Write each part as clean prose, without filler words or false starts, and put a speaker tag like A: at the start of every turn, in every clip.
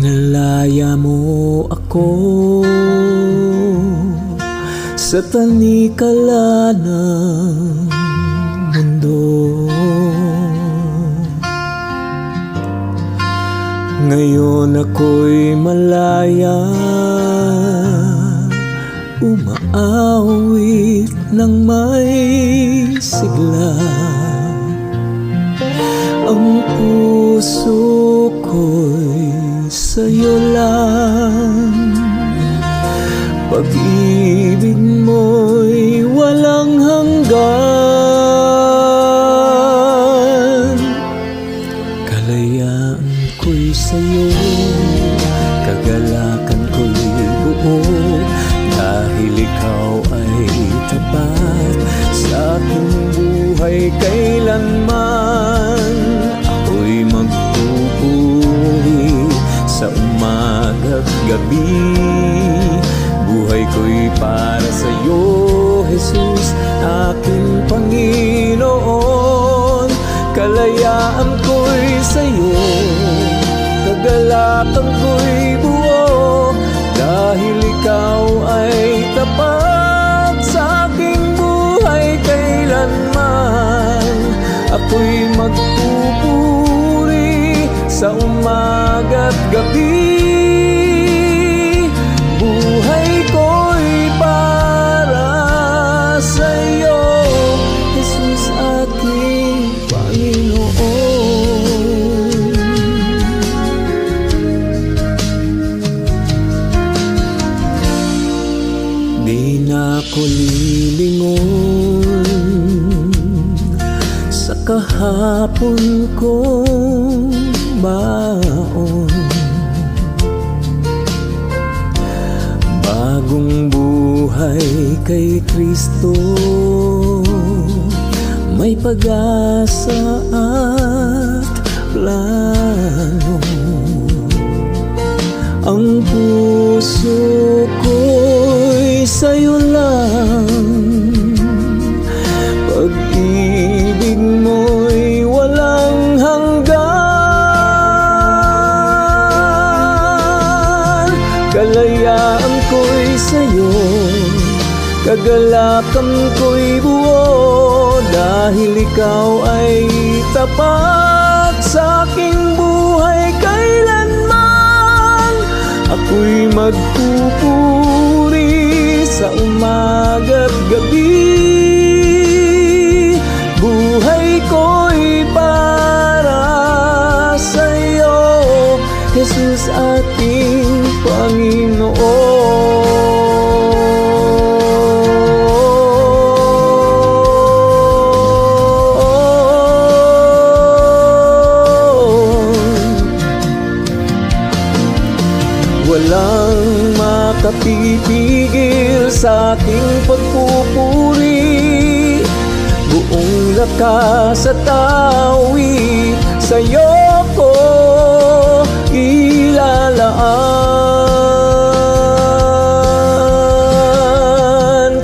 A: Pinalaya mo ako sa tanikala ng mundo. Ngayon ako'y malaya, umaawit ng may sigla. Ang puso ko'y sa'yo lang, pag-ibig mo'y walang hanggan. Kalayaan ko'y sa'yo, kagalakan ko'y buo, dahil ikaw ay tapat sa aking buhay kailanman. Ako'y magpupuri sa umaga't gabi, buhay ko'y para sa'yo, Jesus, aking Panginoon. Kalayaan ko'y sa'yo, kagalakan ko'y buo, dahil ikaw ay tapat sa aking buhay kailanman. Ako'y magpupuri sa umaga't gabi, buhay ko'y para sa'yo, Jesus, aking Panginoon. Di na ako lilingon sa kahapon kong baon. Bagong buhay kay Kristo, may pag-asa at plano. Ang puso ko'y sa'yo lang, pag-ibig mo'y walang hanggan. Kalayaan ko'y sa'yo, kagalakan ko'y buo, dahil ikaw ay tapat sa aking buhay kailanman. Ako'y magpupuri sa umaga't gabi, buhay ko'y para sa'yo, Jesus, ating Panginoon. Walang makapipigil sa aking pagpupuri, buong lakas at awit sa'yo ko ilalaan.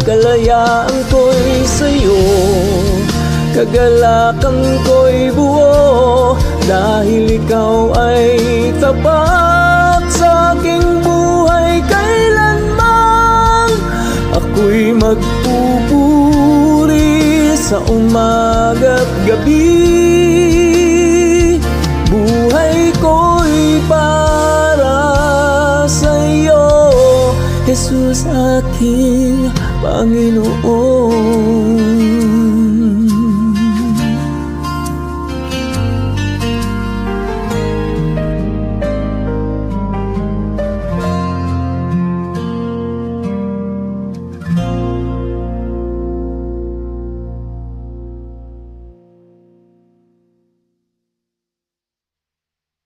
A: Kalayaan ko'y sa'yo, kagalakan ko'y buo, dahil ikaw ay tapat sa aking buhay kailanman. Ako'y magpupuri sa umaga't gabi, buhay ko'y para sa'yo, Jesus, aking Panginoon.